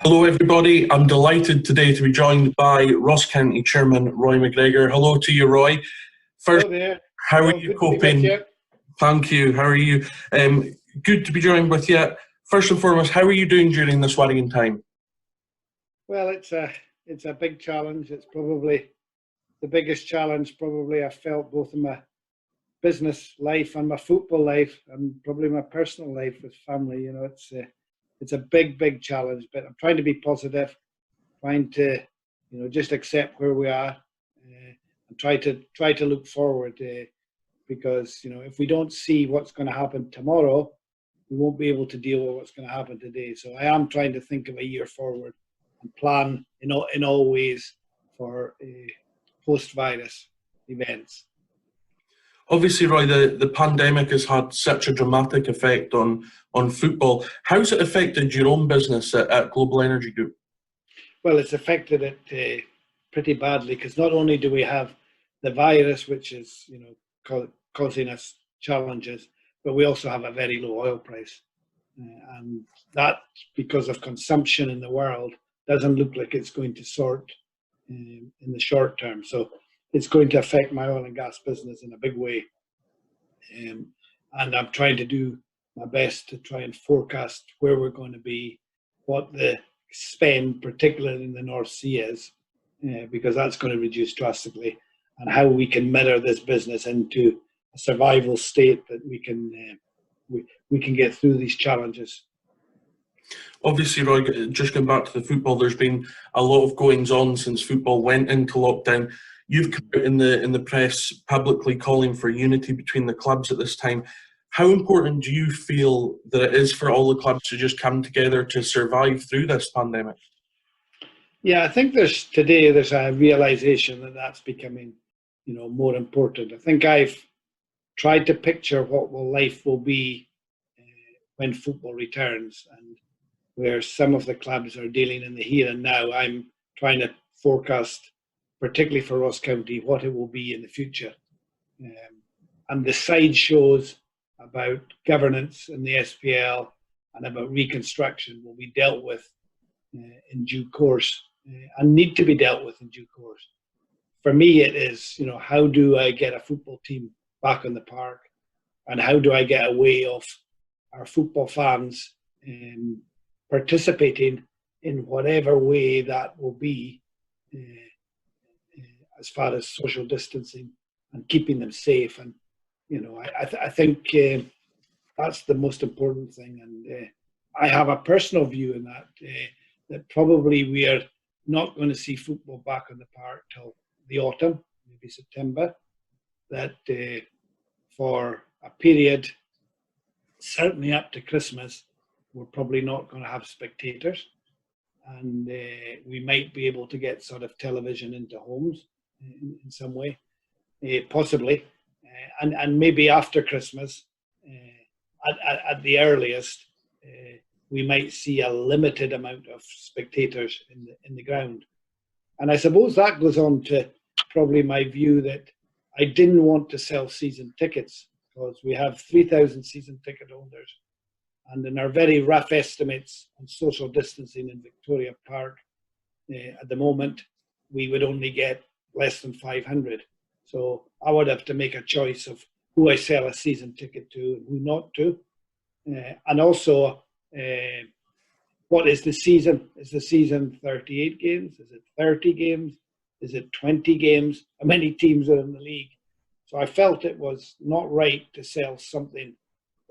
Hello everybody, I'm delighted today to be joined by Ross County Chairman Roy MacGregor. Hello to you, Roy. First, Hello there. how are you coping? Thank you, how are you? Good to be joined with you. First and foremost, how are you doing during this worrying time? Well, it's a big challenge. It's probably the biggest challenge probably I've felt both in my business life and my football life and probably my personal life with family. You know, it's a big challenge, but I'm trying to be positive, trying to, just accept where we are, and try to look forward, because, if we don't see what's going to happen tomorrow, we won't be able to deal with what's going to happen today. So I am trying to think of a year forward and plan in all ways for post-virus events. Obviously, Roy, the pandemic has had such a dramatic effect on football. How's it affected your own business at Global Energy Group? Well, it's affected it pretty badly because not only do we have the virus, which is causing us challenges, but we also have a very low oil price, and that, because of consumption in the world, doesn't look like it's going to sort in the short term. So it's going to affect my oil and gas business in a big way, and I'm trying to do my best to try and forecast where we're going to be, what the spend, particularly in the North Sea, is, because that's going to reduce drastically, and how we can mirror this business into a survival state that we can get through these challenges. Obviously, Roy, just going back to the football, there's been a lot of goings on since football went into lockdown. You've come out in the press publicly calling for unity between the clubs at this time. How important do you feel that it is for all the clubs to just come together to survive through this pandemic? Yeah, I think there's a realization that that's becoming, more important. I think I've tried to picture what life will be when football returns, and where some of the clubs are dealing in the here and now. I'm trying to forecast, particularly for Ross County, what it will be in the future. And the side shows about governance in the SPL and about reconstruction will be dealt with in due course, and need to be dealt with in due course. For me, it is, how do I get a football team back on the park, and how do I get a way of our football fans participating in whatever way that will be, as far as social distancing and keeping them safe. And I think that's the most important thing. And I have a personal view in that that probably we are not going to see football back on the park till the autumn, maybe September. That for a period, certainly up to Christmas, we're probably not going to have spectators, and we might be able to get sort of television into homes in some way, possibly, and maybe after Christmas, at the earliest, we might see a limited amount of spectators in the ground. And I suppose that goes on to probably my view that I didn't want to sell season tickets, because we have 3,000 season ticket holders, and in our very rough estimates on social distancing in Victoria Park, at the moment, we would only get less than 500. So I would have to make a choice of who I sell a season ticket to and who not to. And also, what is the season? Is the season 38 games? Is it 30 games? Is it 20 games? How many teams are in the league? So I felt it was not right to sell something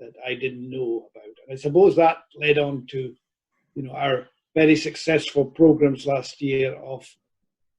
that I didn't know about. And I suppose that led on to, our very successful programs last year of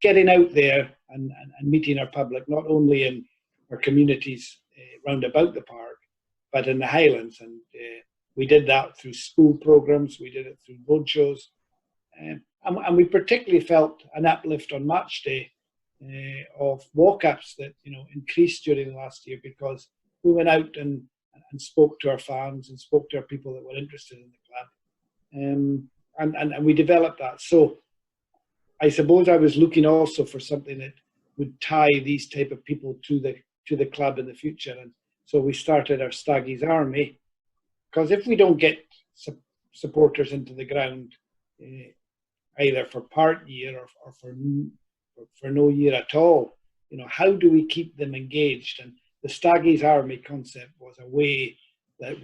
getting out there and meeting our public, not only in our communities round about the park, but in the Highlands. And we did that through school programs, we did it through roadshows, and we particularly felt an uplift on match day of walk-ups that increased during the last year, because we went out and spoke to our fans and spoke to our people that were interested in the club, and we developed that. So I suppose I was looking also for something that would tie these type of people to the club in the future, and so we started our Staggies Army, because if we don't get supporters into the ground, either for part year or for no year at all. How do we keep them engaged? And the Staggies Army concept was a way that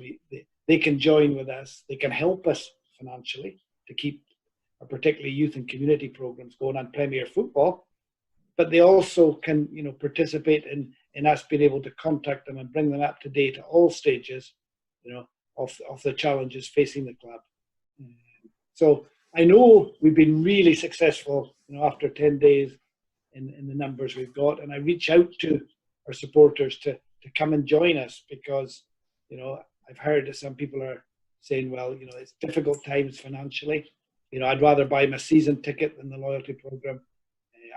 they can join with us. They can help us financially to keep particularly youth and community programs going on Premier Football, but they also can participate in us being able to contact them and bring them up to date at all stages of the challenges facing the club. So I know we've been really successful after 10 days in the numbers we've got, and I reach out to our supporters to come and join us, because I've heard that some people are saying, well, it's difficult times financially. I'd rather buy my season ticket than the loyalty program.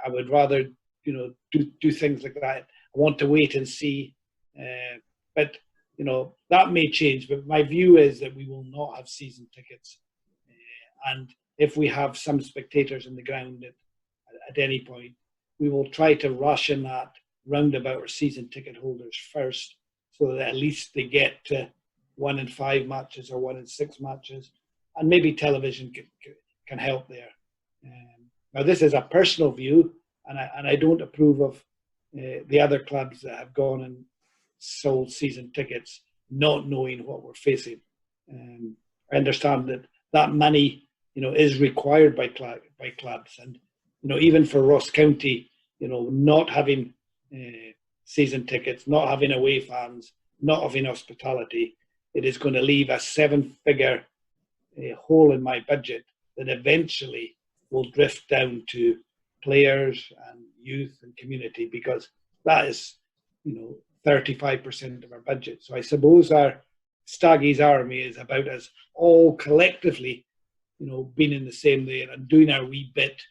I would rather do things like that. I want to wait and see, but that may change. But my view is that we will not have season tickets, and if we have some spectators in the ground at any point, we will try to ration that round about our season ticket holders first, so that at least they get to 1 in 5 matches or 1 in 6 matches, and maybe television can help there. Now, this is a personal view, and I don't approve of the other clubs that have gone and sold season tickets not knowing what we're facing. I understand that money is required by clubs, and even for Ross County, not having season tickets, not having away fans, not having hospitality, it is going to leave a 7-figure hole in my budget that eventually will drift down to players and youth and community, because that is 35% of our budget. So I suppose our Staggies Army is about us all collectively being in the same there and doing our wee bit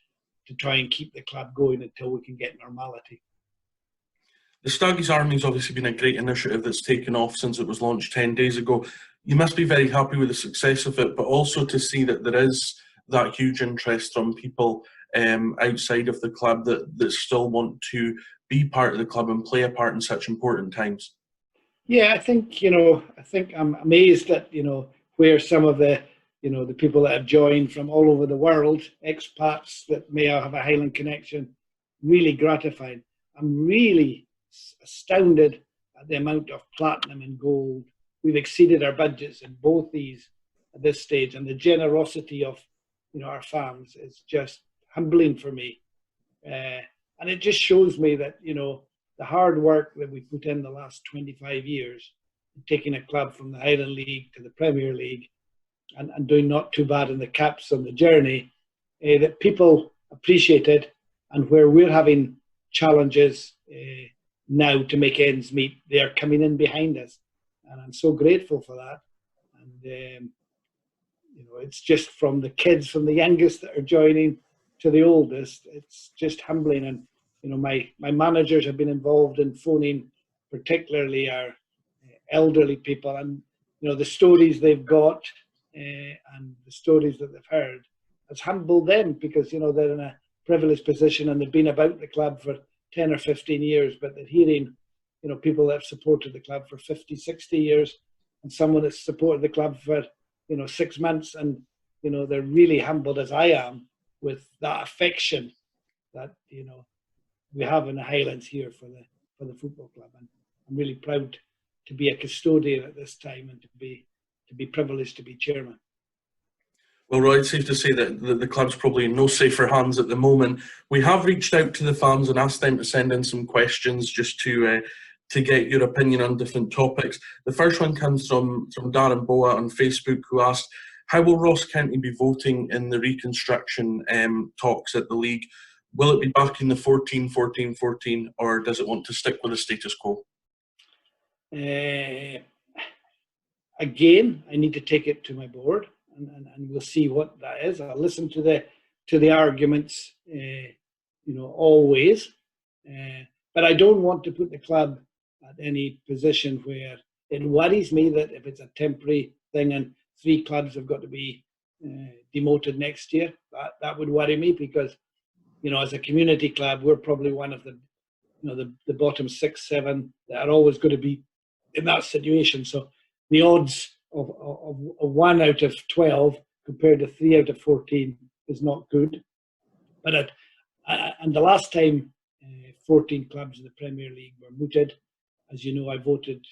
to try and keep the club going until we can get normality. The Staggies Army has obviously been a great initiative that's taken off since it was launched 10 days ago. You must be very happy with the success of it, but also to see that there is that huge interest from people outside of the club that still want to be part of the club and play a part in such important times. Yeah, I think I'm amazed at where some of the the people that have joined from all over the world, expats that may have a Highland connection, really gratified. I'm really astounded at the amount of platinum and gold. We've exceeded our budgets in both these at this stage, and the generosity of our fans is just humbling for me, and it just shows me that the hard work that we put in the last 25 years, taking a club from the Highland League to the Premier League, and doing not too bad in the caps on the journey, that people appreciate it, and where we're having challenges now to make ends meet, they are coming in behind us, and I'm so grateful for that. And it's just from the kids, from the youngest that are joining to the oldest, it's just humbling. And my managers have been involved in phoning particularly our elderly people, and the stories they've got and the stories that they've heard has humbled them, because they're in a privileged position and they've been about the club for 10 or 15 years, but they're hearing people that have supported the club for 50, 60 years, and someone that's supported the club for 6 months, and they're really humbled, as I am, with that affection that we have in the Highlands here for the football club. And I'm really proud to be a custodian at this time, and to be privileged to be chairman. Well, Roy, it's safe to say that the club's probably in no safer hands at the moment. We have reached out to the fans and asked them to send in some questions just to get your opinion on different topics. The first one comes from Darren Boa on Facebook, who asked, how will Ross County be voting in the reconstruction talks at the league? Will it be back in the 14-14-14, or does it want to stick with the status quo? Again, I need to take it to my board, and we'll see what that is. I'll listen to the arguments, always, but I don't want to put the club at any position where it worries me that if it's a temporary thing and 3 clubs have got to be demoted next year, that would worry me, because as a community club, we're probably one of the bottom 6, 7 that are always going to be in that situation. So the odds of 1 out of 12 compared to 3 out of 14 is not good. But and the last time 14 clubs in the Premier League were mooted, as you know, I voted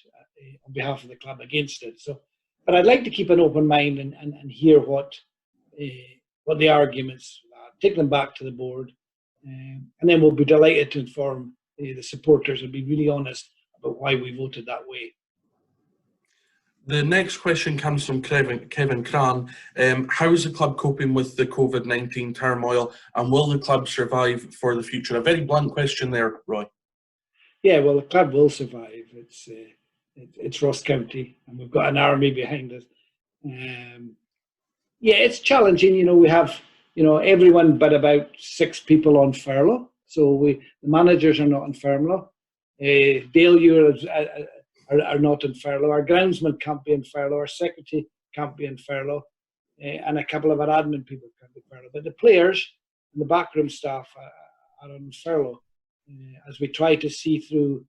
on behalf of the club against it. So, but I'd like to keep an open mind and hear what the arguments are, take them back to the board, and then we'll be delighted to inform the supporters and be really honest about why we voted that way. The next question comes from Kevin Cran. How is the club coping with the COVID-19 turmoil, and will the club survive for the future? A very blunt question there, Roy. Yeah, well, the club will survive. It's Ross County, and we've got an army behind us. Yeah, it's challenging. You know, we have everyone but about 6 people on furlough. So the managers are not on furlough. Dale are not in furlough. Our groundsman can't be in furlough. Our secretary can't be in furlough, and a couple of our admin people can't be in furlough. But the players and the backroom staff are on furlough. As we try to see through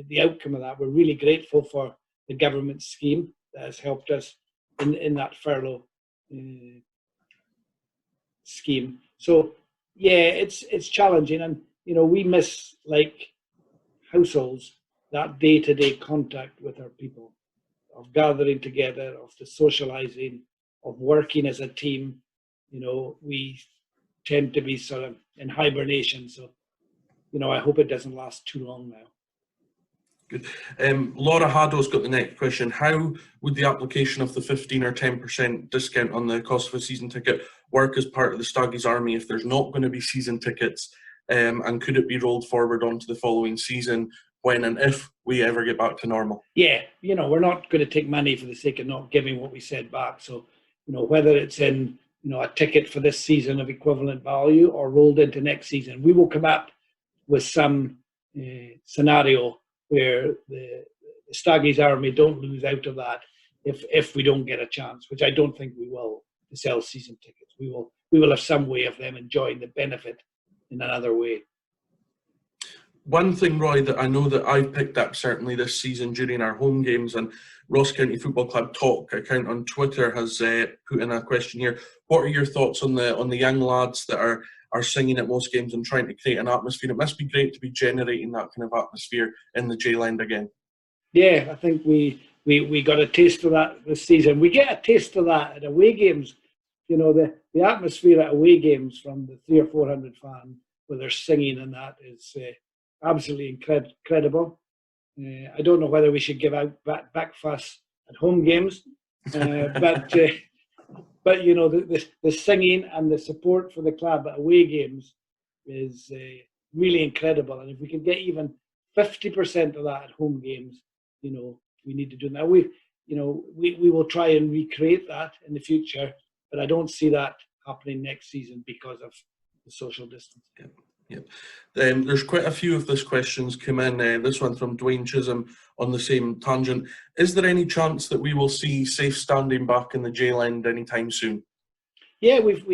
the outcome of that, we're really grateful for the government scheme that has helped us in that furlough scheme. So yeah, it's challenging, and we miss, like households, that day-to-day contact with our people, of gathering together, of the socializing, of working as a team. We tend to be sort of in hibernation, so I hope it doesn't last too long now. Good. Laura Haddo's got the next question. How would the application of the 15 or 10% discount on the cost of a season ticket work as part of the Staggies Army if there's not going to be season tickets? And could it be rolled forward onto the following season when and if we ever get back to normal? Yeah, we're not going to take money for the sake of not giving what we said back. So, whether it's in, a ticket for this season of equivalent value or rolled into next season, we will come up with some scenario where the Staggies Army don't lose out of that if we don't get a chance, which I don't think we will, to sell season tickets. We will have some way of them enjoying the benefit in another way. One thing, Roy, that I know that I've picked up certainly this season during our home games, and Ross County Football Club Talk account on Twitter has put in a question here. What are your thoughts on the young lads that are singing at most games and trying to create an atmosphere? It must be great to be generating that kind of atmosphere in the Jail End again. Yeah, I think we got a taste of that this season. We get a taste of that at away games. The atmosphere at away games from the 300 or 400 fans where they're singing, and that is absolutely incredible. I don't know whether we should give out backfuss at home games, but the singing and the support for the club at away games is really incredible. And if we can get even 50% of that at home games, we need to do that. We will try and recreate that in the future, but I don't see that happening next season because of the social distancing. Yep. There's quite a few of these questions come in. This one from Dwayne Chisholm on the same tangent. Is there any chance that we will see safe standing back in the Jail End anytime soon? Yeah, we've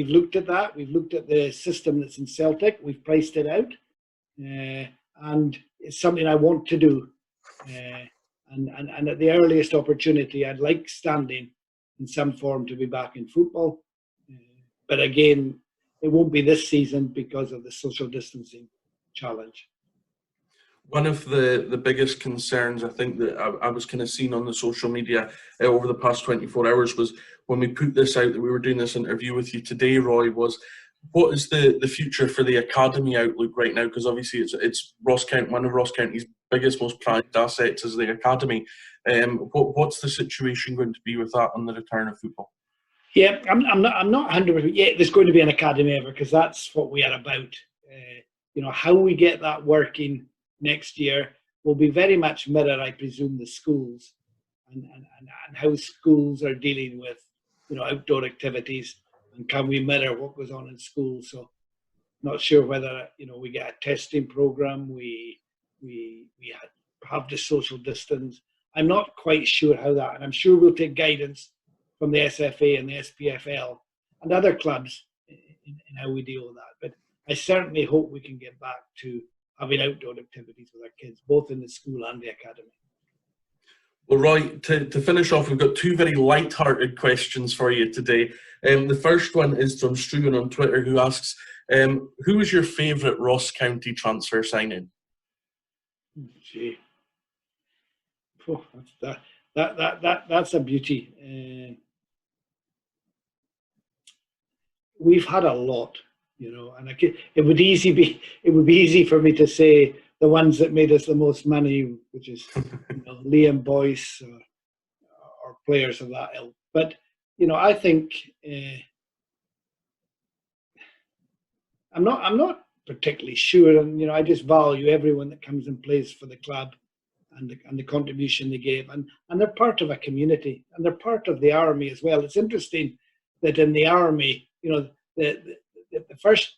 looked at that. We've looked at the system that's in Celtic. We've priced it out, and it's something I want to do. And at the earliest opportunity, I'd like standing in some form to be back in football. But again, it won't be this season because of the social distancing challenge. One of the biggest concerns I think that I was kind of seeing on the social media over the past 24 hours was when we put this out that we were doing this interview with you today, Roy, was what is the future for the academy outlook right now? Because obviously it's Ross County, one of Ross County's biggest, most prized assets is the academy. What's the situation going to be with that on the return of football? Yeah, I'm not 100%. Yeah, there's going to be an academy ever, because that's what we are about. How we get that working next year will be very much mirror, I presume, the schools and how schools are dealing with outdoor activities, and can we mirror what goes on in schools. So not sure whether we get a testing program, we have the social distance. I'm not quite sure how that, and I'm sure we'll take guidance from the SFA and the SPFL and other clubs in how we deal with that. But I certainly hope we can get back to having outdoor activities with our kids, both in the school and the academy. Well, Roy, to finish off, we've got two very light-hearted questions for you today. The first one is from Struan on Twitter, who asks, who was your favourite Ross County transfer signing? Gee. Oh, that's a beauty. We've had a lot, you know, and it would be easy for me to say the ones that made us the most money, which is you know, Liam Boyce or players of that ilk. But you know, I think I'm not particularly sure, and you know, I just value everyone that comes and plays for the club and the contribution they gave, and they're part of a community, and they're part of the army as well. It's interesting that in the army, you know, the first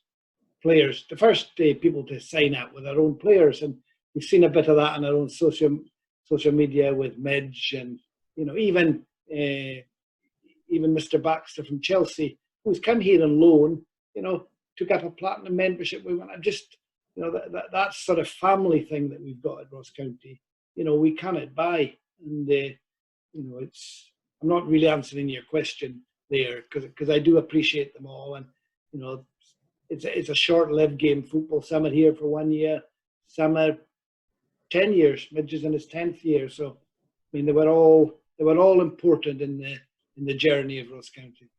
players, the first people to sign up with their own players, and we've seen a bit of that on our own social media with Midge, and you know, even Mr. Baxter from Chelsea, who's come here on loan, you know, took up a platinum membership. We want to just, you know, that sort of family thing that we've got at Ross County, you know, we cannot buy. And you know, I'm not really answering your question there, because I do appreciate them all, and you know, it's a short-lived game, football. Some are here for 1 year, some are 10 years. Midge is in his 10th year, so I mean, they were all important in the journey of Ross County.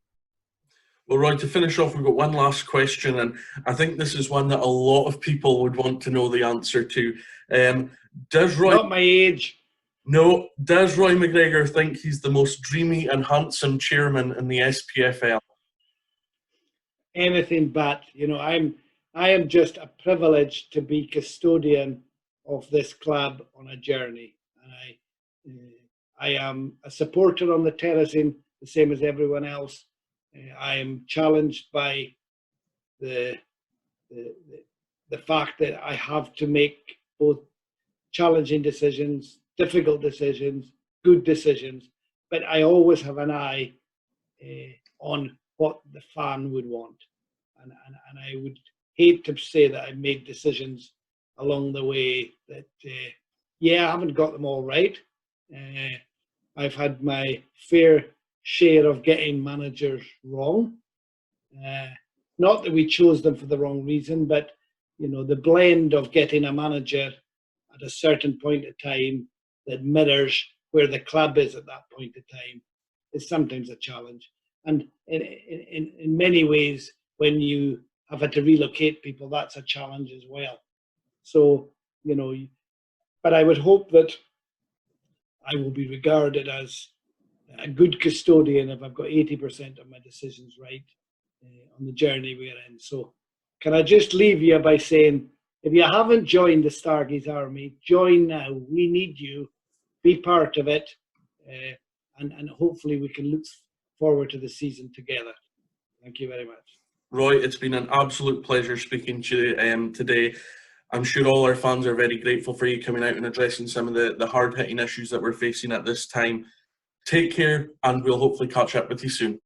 Well, Roy, to finish off, we've got one last question, and I think this is one that a lot of people would want to know the answer to. Does Roy... Not my age. No, does Roy MacGregor think he's the most dreamy and handsome chairman in the SPFL? Anything but. You know, I am just a privilege to be custodian of this club on a journey. And I am a supporter on the terracing, the same as everyone else. I am challenged by the fact that I have to make both challenging decisions, difficult decisions, good decisions, but I always have an eye on what the fan would want. And I would hate to say that I made decisions along the way that, yeah, I haven't got them all right. I've had my fair share of getting managers wrong. Not that we chose them for the wrong reason, but you know, the blend of getting a manager at a certain point of time that mirrors where the club is at that point of time is sometimes a challenge. And in many ways, when you have had to relocate people, that's a challenge as well. So, you know, but I would hope that I will be regarded as a good custodian if I've got 80% of my decisions right on the journey we're in. So can I just leave you by saying, if you haven't joined the Staggies Army, join now. We need you. Be part of it. And hopefully we can look forward to the season together. Thank you very much. Roy, it's been an absolute pleasure speaking to you today. I'm sure all our fans are very grateful for you coming out and addressing some of the hard-hitting issues that we're facing at this time. Take care, and we'll hopefully catch up with you soon.